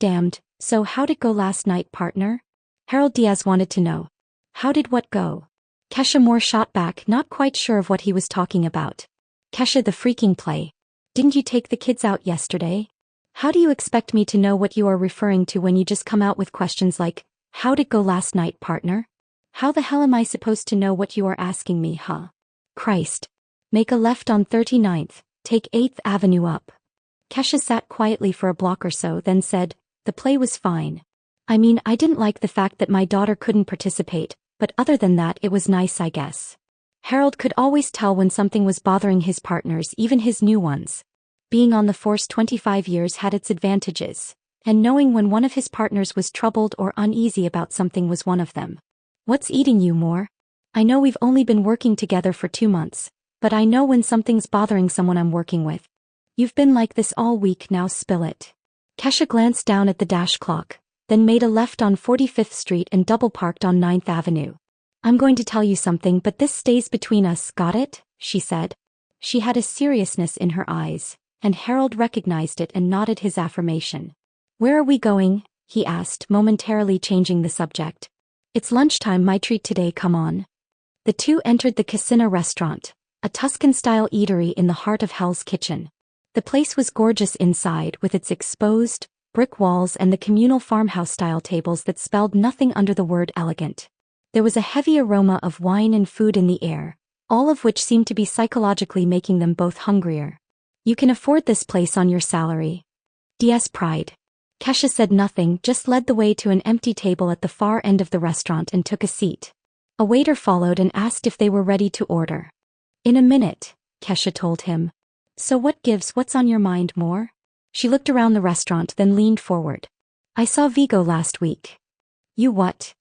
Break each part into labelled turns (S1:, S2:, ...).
S1: Damned, so how'd it go last night, partner? Harold Diaz wanted to know. How did what go? Keesha Moore shot back, not quite sure of what he was talking about. Keesha, the freaking play. Didn't you take the kids out yesterday? How do you expect me to know what you are referring to when you just come out with questions like, how'd it go last night, partner? How the hell am I supposed to know what you are asking me, huh? Christ. Make a left on 39th, take 8th Avenue up. Keesha sat quietly for a block or so, then said, the play was fine. I mean, I didn't like the fact that my daughter couldn't participate, but other than that it was nice, I guess. Harold could always tell when something was bothering his partners, even his new ones. Being on the force 25 years had its advantages, and knowing when one of his partners was troubled or uneasy about something was one of them. What's eating you, Moore? I know we've only been working together for 2 months, but I know when something's bothering someone I'm working with. You've been like this all week, now spill it. Keesha glanced down at the dash clock, then made a left on 45th Street and double-parked on 9th Avenue. I'm going to tell you something, but this stays between us, got it? She said. She had a seriousness in her eyes, and Harold recognized it and nodded his affirmation. Where are we going? He asked, momentarily changing the subject. It's lunchtime, my treat today, come on. The two entered the Casino restaurant, a Tuscan-style eatery in the heart of Hell's Kitchen. The place was gorgeous inside, with its exposed, brick walls and the communal farmhouse-style tables that spelled nothing under the word elegant. There was a heavy aroma of wine and food in the air, all of which seemed to be psychologically making them both hungrier. You can afford this place on your salary. Diaz pried. Keesha said nothing, just led the way to an empty table at the far end of the restaurant and took a seat. A waiter followed and asked if they were ready to order. In a minute, Keesha told him. So what gives, what's on your mind, Moore? She looked around the restaurant, then leaned forward. I saw Vigo last week. You what?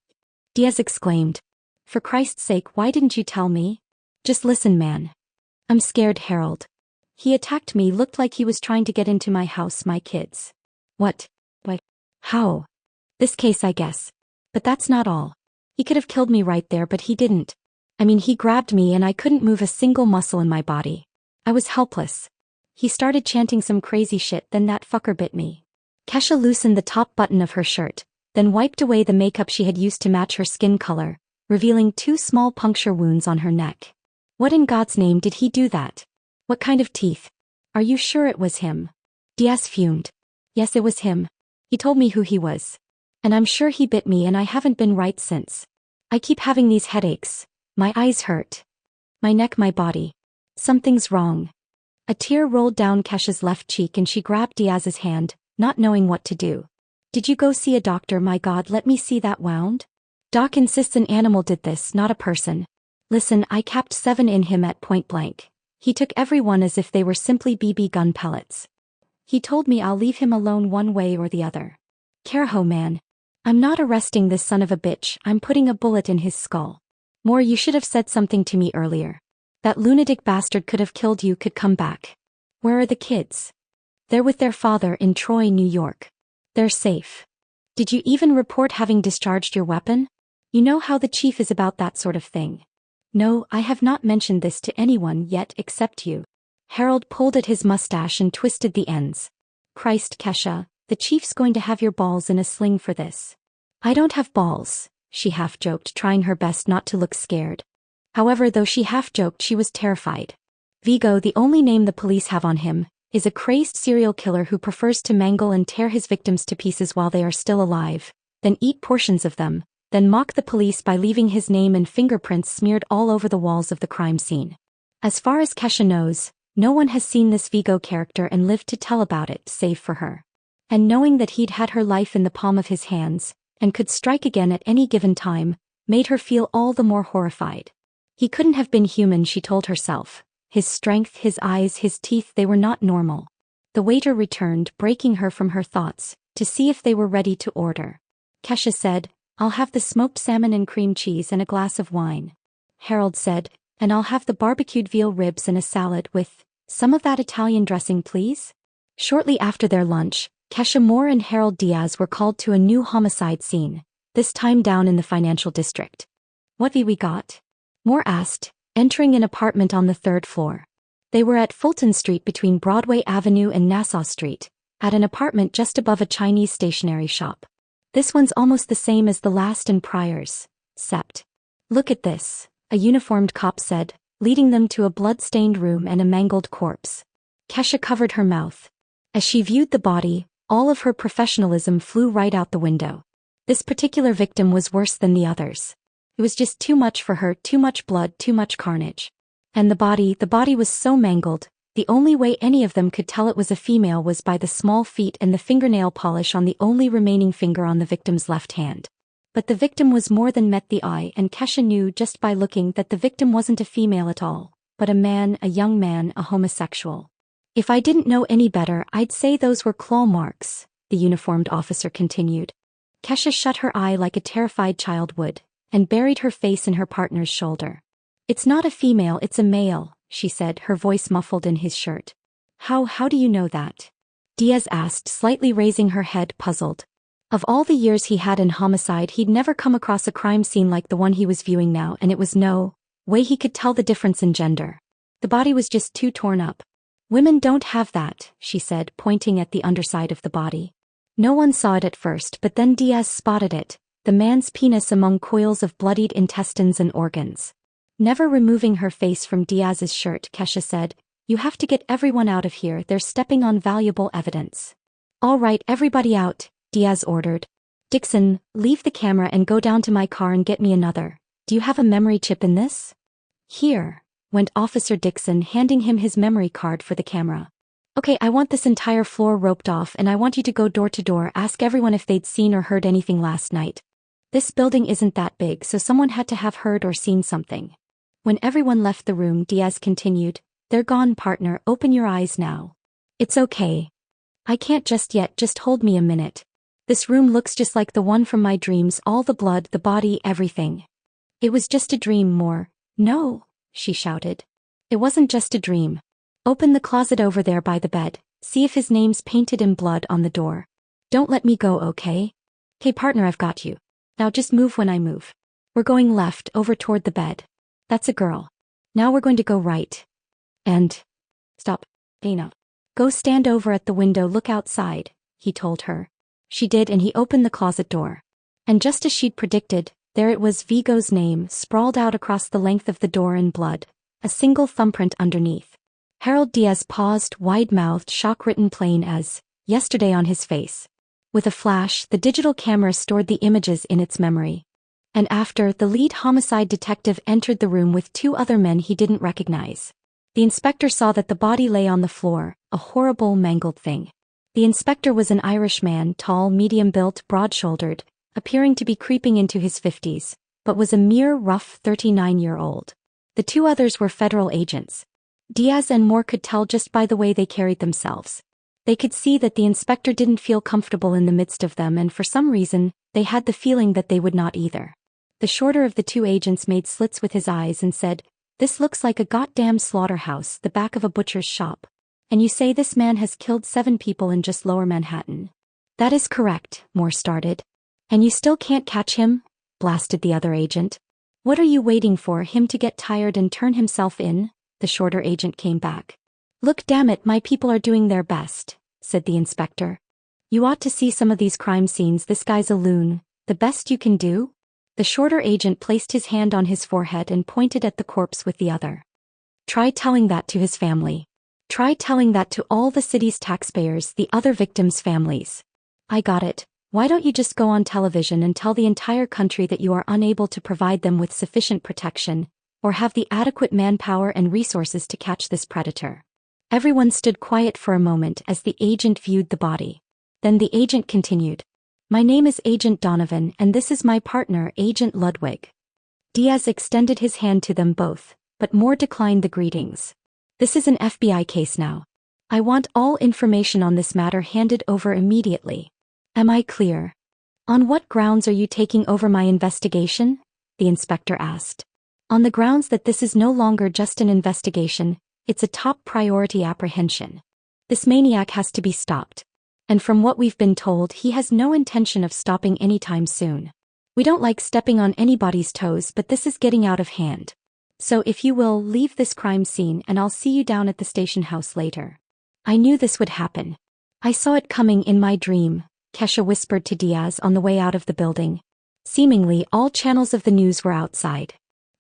S1: Diaz exclaimed. For Christ's sake, why didn't you tell me? Just listen, man. I'm scared, Harold. He attacked me, looked like he was trying to get into my house, my kids. What? How? This case, I guess. But that's not all. He could have killed me right there, but he didn't. I mean, he grabbed me and I couldn't move a single muscle in my body. I was helpless. He started chanting some crazy shit, then that fucker bit me. Keesha loosened the top button of her shirt, then wiped away the makeup she had used to match her skin color, revealing 2 small puncture wounds on her neck. What in God's name did he do that? What kind of teeth? Are you sure it was him? Diaz fumed. Yes, it was him. He told me who he was. And I'm sure he bit me and I haven't been right since. I keep having these headaches. My eyes hurt. My neck, my body. Something's wrong. A tear rolled down Keesha's left cheek and she grabbed Diaz's hand, not knowing what to do. Did you go see a doctor? My God, let me see that wound. Doc insists an animal did this, not a person. Listen, I capped 7 in him at point blank. He took every one as if they were simply BB gun pellets. He told me I'll leave him alone one way or the other. Carajo, man. I'm not arresting this son of a bitch, I'm putting a bullet in his skull. Moore, you should have said something to me earlier. That lunatic bastard could have killed you, could come back. Where are the kids? They're with their father in Troy, New York. They're safe. Did you even report having discharged your weapon? You know how the chief is about that sort of thing. No, I have not mentioned this to anyone yet except you. Harold pulled at his mustache and twisted the ends. Christ, Keesha, the chief's going to have your balls in a sling for this. I don't have balls, she half-joked, trying her best not to look scared. However, though she half-joked, she was terrified. Vigo, the only name the police have on him, is a crazed serial killer who prefers to mangle and tear his victims to pieces while they are still alive, then eat portions of them, then mock the police by leaving his name and fingerprints smeared all over the walls of the crime scene. As far as Keesha knows, no one has seen this Vigo character and lived to tell about it, save for her. And knowing that he'd had her life in the palm of his hands, and could strike again at any given time, made her feel all the more horrified. He couldn't have been human, she told herself. His strength, his eyes, his teeth, they were not normal. The waiter returned, breaking her from her thoughts, to see if they were ready to order. Keesha said, I'll have the smoked salmon and cream cheese and a glass of wine. Harold said, and I'll have the barbecued veal ribs and a salad with some of that Italian dressing, please. Shortly after their lunch, Keesha Moore and Harold Diaz were called to a new homicide scene, this time down in the financial district. What have we got? Moore asked, entering an apartment on the 3rd floor. They were at Fulton Street between Broadway Avenue and Nassau Street, At an apartment just above a Chinese stationery shop. This one's almost the same as the last and prior's. Sept. Look at this, a uniformed cop said, leading them to a blood-stained room and a mangled corpse. Keesha covered her mouth. As she viewed the body, all of her professionalism flew right out the window. This particular victim was worse than the others. It was just too much for her, too much blood, too much carnage. And the body was so mangled, the only way any of them could tell it was a female was by the small feet and the fingernail polish on the only remaining finger on the victim's left hand. But the victim was more than met the eye, and Keesha knew just by looking that the victim wasn't a female at all, but a man, a young man, a homosexual. If I didn't know any better, I'd say those were claw marks, the uniformed officer continued. Keesha shut her eye like a terrified child would, and buried her face in her partner's shoulder. It's not a female, it's a male, she said, her voice muffled in his shirt. How do you know that? Diaz asked, slightly raising her head, puzzled. Of all the years he had in homicide, he'd never come across a crime scene like the one he was viewing now, and it was no way he could tell the difference in gender. The body was just too torn up. Women don't have that, she said, pointing at the underside of the body. No one saw it at first, but then Diaz spotted it, the man's penis among coils of bloodied intestines and organs. Never removing her face from Diaz's shirt, Keesha said, "You have to get everyone out of here, they're stepping on valuable evidence." "All right, everybody out," Diaz ordered. "Dixon, leave the camera and go down to my car and get me another. Do you have a memory chip in this?" "Here," went Officer Dixon, handing him his memory card for the camera. "Okay, I want this entire floor roped off and I want you to go door to door, ask everyone if they'd seen or heard anything last night. This building isn't that big, so someone had to have heard or seen something." When everyone left the room, Diaz continued, "They're gone, partner, open your eyes now." "It's okay. I can't just yet, just hold me a minute. This room looks just like the one from my dreams, all the blood, the body, everything." "It was just a dream, Moore." "No," she shouted. "It wasn't just a dream. Open the closet over there by the bed, see if his name's painted in blood on the door. Don't let me go, okay? "'Kay, partner, I've got you. Now just move when I move. We're going left, over toward the bed. That's a girl. Now we're going to go right. And... Stop, Dana. Go stand over at the window, look outside," he told her. She did, and he opened the closet door. And just as she'd predicted, there it was, Vigo's name, sprawled out across the length of the door in blood, a single thumbprint underneath. Harold Diaz paused, wide-mouthed, shock-written plain as yesterday on his face. With a flash, the digital camera stored the images in its memory. And after, the lead homicide detective entered the room with two other men he didn't recognize. The inspector saw that the body lay on the floor, a horrible, mangled thing. The inspector was an Irish man, tall, medium-built, broad-shouldered, appearing to be creeping into his 50s, but was a mere rough 39-year-old. The two others were federal agents. Diaz and Moore could tell just by the way they carried themselves. They could see that the inspector didn't feel comfortable in the midst of them, and for some reason, they had the feeling that they would not either. The shorter of the two agents made slits with his eyes and said, "This looks like a goddamn slaughterhouse, the back of a butcher's shop. And you say this man has killed 7 people in just Lower Manhattan?" "That is correct," Moore started. "And you still can't catch him?" blasted the other agent. "What are you waiting for, him to get tired and turn himself in?" the shorter agent came back. "Look, damn it, my people are doing their best," said the inspector. "You ought to see some of these crime scenes, this guy's a loon. The best you can do?" The shorter agent placed his hand on his forehead and pointed at the corpse with the other. "Try telling that to his family. Try telling that to all the city's taxpayers, the other victims' families." "I got it. Why don't you just go on television and tell the entire country that you are unable to provide them with sufficient protection, or have the adequate manpower and resources to catch this predator?" Everyone stood quiet for a moment as the agent viewed the body. Then the agent continued. "My name is Agent Donovan, and this is my partner, Agent Ludwig." Diaz extended his hand to them both, but Moore declined the greetings. "This is an FBI case now. I want all information on this matter handed over immediately. Am I clear?" "On what grounds are you taking over my investigation?" the inspector asked. "On the grounds that this is no longer just an investigation, it's a top priority apprehension. This maniac has to be stopped. And from what we've been told, he has no intention of stopping anytime soon. We don't like stepping on anybody's toes, but this is getting out of hand. So if you will, leave this crime scene and I'll see you down at the station house later." "I knew this would happen." I saw it coming in my dream, Keesha whispered to Diaz on the way out of the building. Seemingly all channels of the news were outside.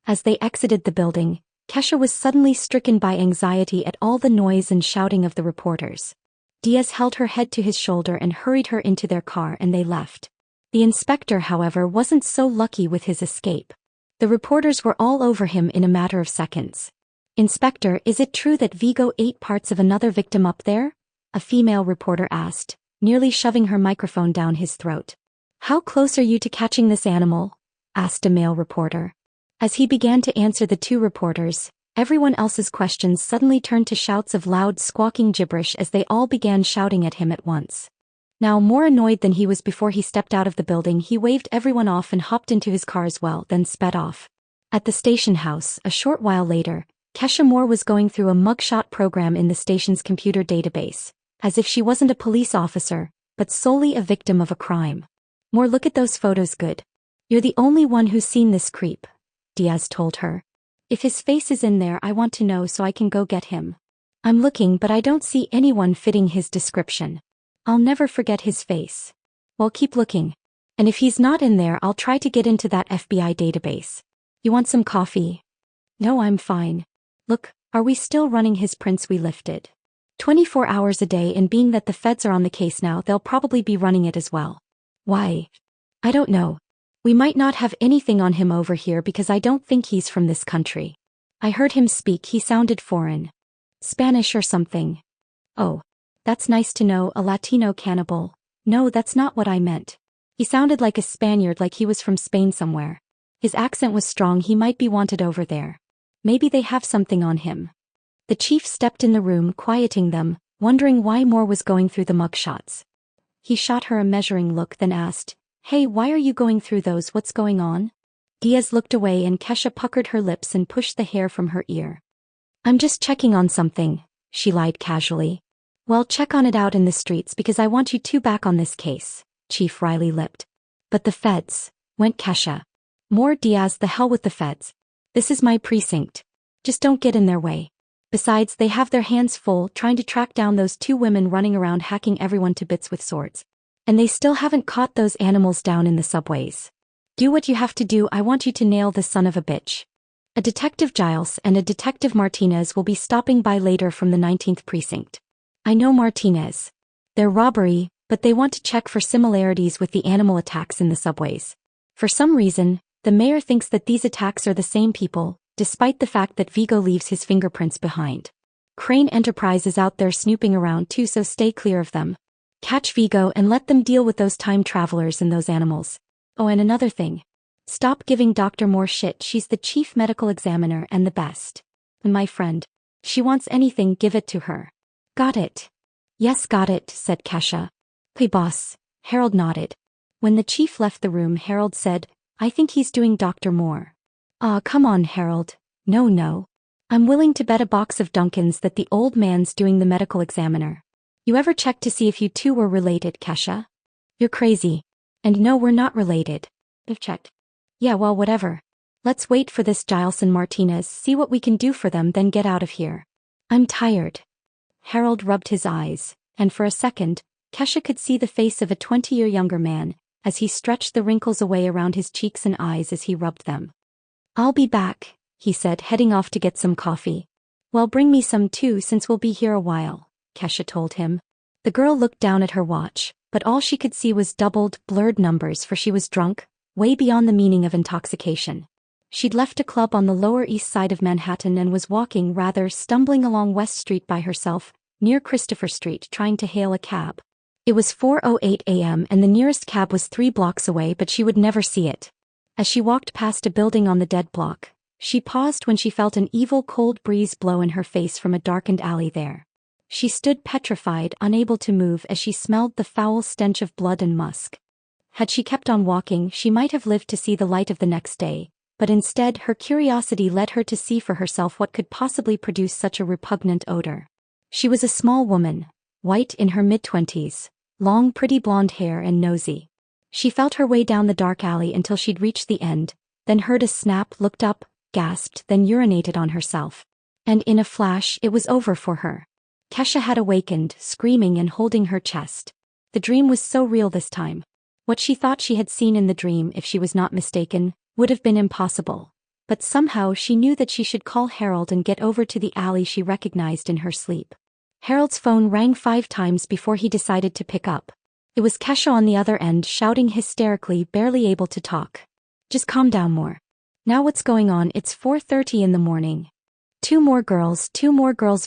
S1: As they exited the building, Keesha was suddenly stricken by anxiety at all the noise and shouting of the reporters. Diaz held her head to his shoulder and hurried her into their car and they left. The inspector, however, wasn't so lucky with his escape. The reporters were all over him in a matter of seconds. "Inspector, is it true that Vigo ate parts of another victim up there?" a female reporter asked, nearly shoving her microphone down his throat. "How close are you to catching this animal?" asked a male reporter. As he began to answer the two reporters, everyone else's questions suddenly turned to shouts of loud squawking gibberish as they all began shouting at him at once. Now more annoyed than he was before he stepped out of the building, he waved everyone off and hopped into his car as well, then sped off. At the station house, a short while later, Keesha Moore was going through a mugshot program in the station's computer database, as if she wasn't a police officer, but solely a victim of a crime. "Moore, look at those photos. Good. You're the only one who's seen this creep," Diaz told her. "If his face is in there, I want to know so I can go get him. I'm looking, but I don't see anyone fitting his description. I'll never forget his face." "Well, keep looking. And if he's not in there, I'll try to get into that FBI database. You want some coffee?" "No, I'm fine. Look, are we still running his prints we lifted? 24 hours a day, and being that the feds are on the case now, they'll probably be running it as well." "Why?" "I don't know. We might not have anything on him over here because I don't think he's from this country. I heard him speak, he sounded foreign. Spanish or something." "Oh. That's nice to know, a Latino cannibal." "No, that's not what I meant. He sounded like a Spaniard, like he was from Spain somewhere. His accent was strong, he might be wanted over there. Maybe they have something on him." The chief stepped in the room, quieting them, wondering why Moore was going through the mugshots. He shot her a measuring look, then asked, "Hey, why are you going through those? What's going on?" Diaz looked away and Keesha puckered her lips and pushed the hair from her ear. "I'm just checking on something," she lied casually. "Well, check on it out in the streets because I want you two back on this case," Chief Riley lipped. "But the feds," went Keesha. "More Diaz, the hell with the feds. This is my precinct. Just don't get in their way. Besides, they have their hands full trying to track down those two women running around hacking everyone to bits with swords. And they still haven't caught those animals down in the subways. Do what you have to do. I want you to nail this son of a bitch. A Detective Giles and a Detective Martinez will be stopping by later from the 19th precinct. I know Martinez. They're robbery, but they want to check for similarities with the animal attacks in the subways. For some reason, the mayor thinks that these attacks are the same people, despite the fact that Vigo leaves his fingerprints behind. Crane Enterprise is out there snooping around too, so stay clear of them. Catch Vigo and let them deal with those time travelers and those animals. Oh, and another thing. Stop giving Dr. Moore shit. She's the chief medical examiner and the best. And my friend. She wants anything, give it to her. Got it? Yes, got it, said Keesha. Hey boss. Harold nodded. When the chief left the room, Harold said, I think he's doing Dr. Moore. Aw, come on, Harold. No. I'm willing to bet a box of Dunkins that the old man's doing the medical examiner. You ever checked to see if you two were related, Keesha? You're crazy. And no, we're not related. I've checked. Yeah, well, whatever. Let's wait for this Giles and Martinez, see what we can do for them, then get out of here. I'm tired. Harold rubbed his eyes, and for a second, Keesha could see the face of a 20-year younger man, as he stretched the wrinkles away around his cheeks and eyes as he rubbed them. I'll be back, he said, heading off to get some coffee. Well, bring me some too, since we'll be here a while, Keesha told him. The girl looked down at her watch, but all she could see was doubled, blurred numbers, for she was drunk, way beyond the meaning of intoxication. She'd left a club on the Lower East Side of Manhattan and was walking, rather stumbling along West Street by herself, near Christopher Street, trying to hail a cab. It was 4:08 a.m. and the nearest cab was 3 blocks away, but she would never see it. As she walked past a building on the dead block, she paused when she felt an evil cold breeze blow in her face from a darkened alley there. She stood petrified, unable to move as she smelled the foul stench of blood and musk. Had she kept on walking, she might have lived to see the light of the next day, but instead her curiosity led her to see for herself what could possibly produce such a repugnant odor. She was a small woman, white in her mid-20s, long pretty blonde hair and nosy. She felt her way down the dark alley until she'd reached the end, then heard a snap, looked up, gasped, then urinated on herself. And in a flash, it was over for her. Kesha had awakened, screaming and holding her chest. The dream was so real this time. What she thought she had seen in the dream, if she was not mistaken, would have been impossible. But somehow she knew that she should call Harold and get over to the alley she recognized in her sleep. Harold's phone rang 5 times before he decided to pick up. It was Kesha on the other end, shouting hysterically, barely able to talk. Just calm down more. Now what's going on? It's 4:30 in the morning. Two more girls,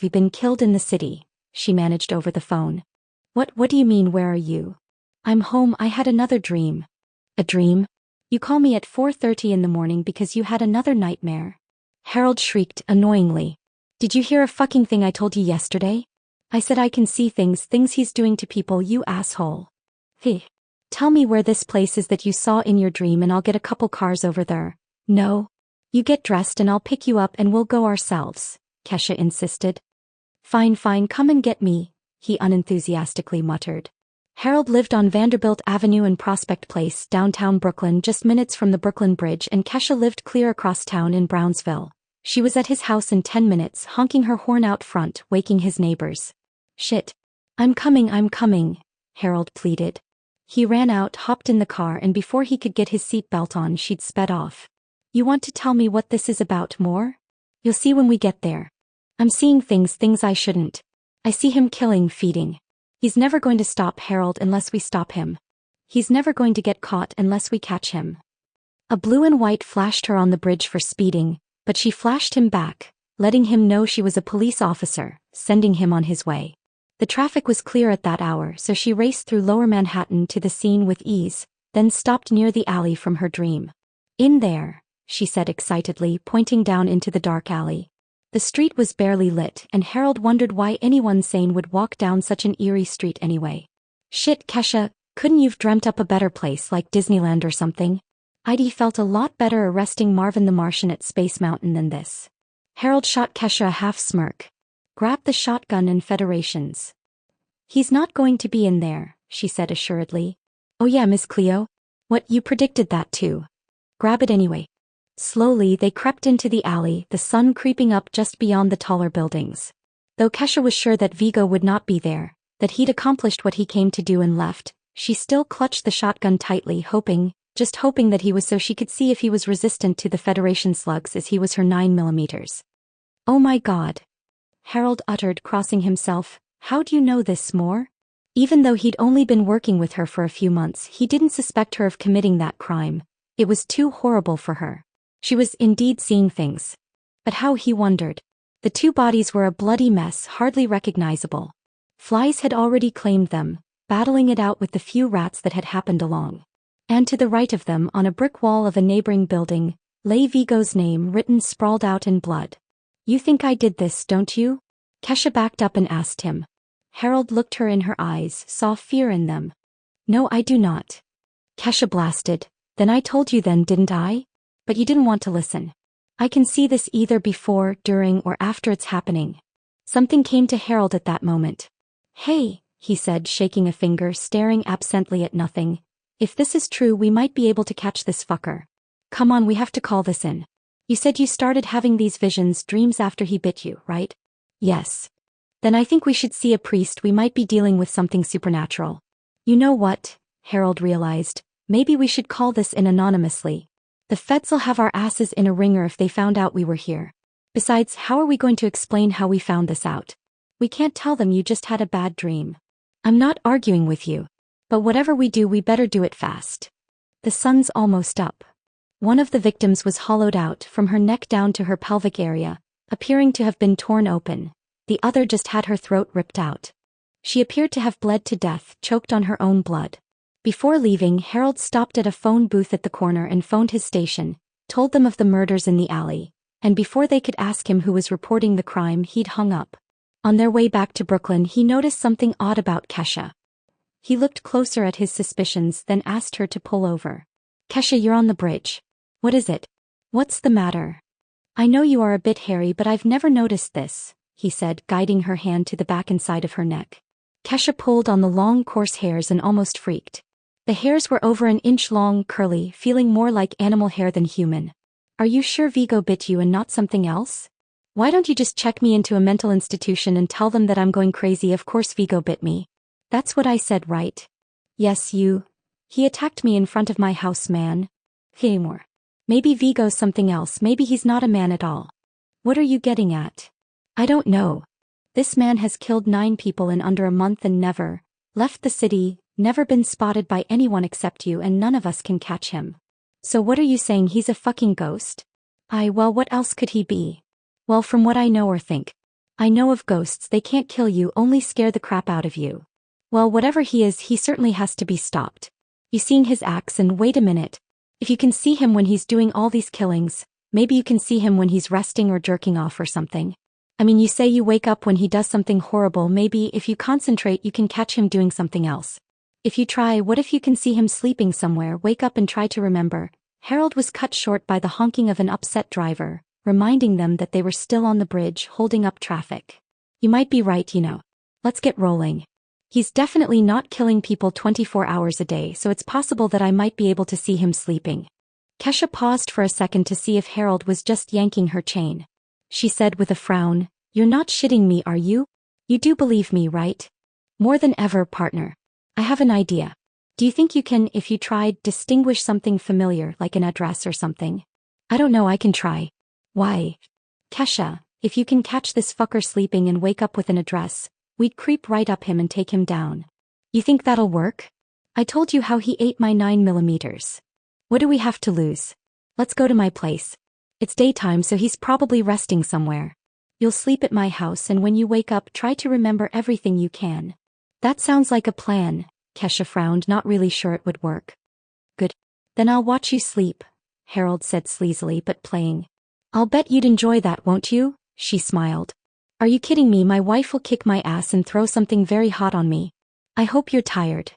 S1: we've been killed in the city, she managed over the phone. What do you mean, where are you? I'm home, I had another dream. A dream? You call me at 4:30 in the morning because you had another nightmare? Harold shrieked, annoyingly. Did you hear a fucking thing I told you yesterday? I said I can see things he's doing to people, you asshole. Hey. Tell me where this place is that you saw in your dream and I'll get a couple cars over there. No. You get dressed and I'll pick you up and we'll go ourselves, Kesha insisted. Fine, come and get me, he unenthusiastically muttered. Harold lived on Vanderbilt Avenue and Prospect Place, downtown Brooklyn, just minutes from the Brooklyn Bridge, and Kesha lived clear across town in Brownsville. She was at his house in 10 minutes, honking her horn out front, waking his neighbors. Shit. I'm coming, Harold pleaded. He ran out, hopped in the car, and before he could get his seatbelt on, she'd sped off. You want to tell me what this is about more? You'll see when we get there. I'm seeing things I shouldn't. I see him killing, feeding. He's never going to stop, Harold, unless we stop him. He's never going to get caught unless we catch him. A blue and white flashed her on the bridge for speeding, but she flashed him back, letting him know she was a police officer, sending him on his way. The traffic was clear at that hour, so she raced through Lower Manhattan to the scene with ease, then stopped near the alley from her dream. In there, she said excitedly, pointing down into the dark alley. The street was barely lit, and Harold wondered why anyone sane would walk down such an eerie street anyway. Shit, Kesha, couldn't you've dreamt up a better place like Disneyland or something? I'd felt a lot better arresting Marvin the Martian at Space Mountain than this. Harold shot Kesha a half smirk. Grab the shotgun and Federations. He's not going to be in there, she said assuredly. Oh yeah, Miss Cleo? What, you predicted that too? Grab it anyway. Slowly they crept into the alley, the sun creeping up just beyond the taller buildings. Though Kesha was sure that Vigo would not be there, that he'd accomplished what he came to do and left, she still clutched the shotgun tightly, just hoping that he was, so she could see if he was resistant to the Federation slugs as he was her 9mm. Oh my God. Harold uttered, crossing himself. How do you know this, Moore? Even though he'd only been working with her for a few months, he didn't suspect her of committing that crime. It was too horrible for her. She was indeed seeing things. But how, he wondered. The 2 bodies were a bloody mess, hardly recognizable. Flies had already claimed them, battling it out with the few rats that had happened along. And to the right of them, on a brick wall of a neighboring building, lay Vigo's name written sprawled out in blood. You think I did this, don't you? Kesha backed up and asked him. Harold looked her in her eyes, saw fear in them. No, I do not. Kesha blasted. Then I told you then, didn't I? But you didn't want to listen. I can see this either before, during, or after it's happening. Something came to Harold at that moment. Hey, he said, shaking a finger, staring absently at nothing. If this is true, we might be able to catch this fucker. Come on, we have to call this in. You said you started having these visions, dreams after he bit you, right? Yes. Then I think we should see a priest. We might be dealing with something supernatural. You know what? Harold realized. Maybe we should call this in anonymously. The feds'll have our asses in a ringer if they found out we were here. Besides, how are we going to explain how we found this out? We can't tell them you just had a bad dream. I'm not arguing with you. But whatever we do, we better do it fast. The sun's almost up. One of the victims was hollowed out from her neck down to her pelvic area, appearing to have been torn open. The other just had her throat ripped out. She appeared to have bled to death, choked on her own blood. Before leaving, Harold stopped at a phone booth at the corner and phoned his station, told them of the murders in the alley, and before they could ask him who was reporting the crime, he'd hung up. On their way back to Brooklyn, he noticed something odd about Kesha. He looked closer at his suspicions, then asked her to pull over. Kesha, you're on the bridge. What is it? What's the matter? I know you are a bit hairy, but I've never noticed this, he said, guiding her hand to the back and side of her neck. Kesha pulled on the long, coarse hairs and almost freaked. The hairs were over an inch long, curly, feeling more like animal hair than human. Are you sure Vigo bit you and not something else? Why don't you just check me into a mental institution and tell them that I'm going crazy? Of course Vigo bit me. That's what I said, right? Yes, you. He attacked me in front of my house, man. More. Maybe Vigo's something else, maybe he's not a man at all. What are you getting at? I don't know. This man has killed 9 people in under a month and never left the city, never been spotted by anyone except you, and none of us can catch him. So what are you saying, he's a fucking ghost? Well, what else could he be? Well, from what I know or think. I know of ghosts, they can't kill you, only scare the crap out of you. Well, whatever he is, he certainly has to be stopped. You seeing his acts? And wait a minute. If you can see him when he's doing all these killings, maybe you can see him when he's resting or jerking off or something. I mean, you say you wake up when he does something horrible, maybe if you concentrate you can catch him doing something else. If you try, what if you can see him sleeping somewhere? Wake up and try to remember. Harold was cut short by the honking of an upset driver, reminding them that they were still on the bridge holding up traffic. You might be right, you know. Let's get rolling. He's definitely not killing people 24 hours a day, so it's possible that I might be able to see him sleeping. Keesha paused for a second to see if Harold was just yanking her chain. She said with a frown, "You're not shitting me, are you? You do believe me, right?" "More than ever, partner. I have an idea. Do you think you can, if you tried, distinguish something familiar like an address or something?" "I don't know, I can try." "Why?" "Keesha, if you can catch this fucker sleeping and wake up with an address, we'd creep right up him and take him down." "You think that'll work?" "I told you how he ate my 9mm. What do we have to lose? Let's go to my place. It's daytime, so he's probably resting somewhere. You'll sleep at my house, and when you wake up try to remember everything you can." "That sounds like a plan." Keesha frowned, not really sure it would work. "Good. Then I'll watch you sleep," Harold said sleazily but playing. "I'll bet you'd enjoy that, won't you?" She smiled. "Are you kidding me? My wife will kick my ass and throw something very hot on me. I hope you're tired."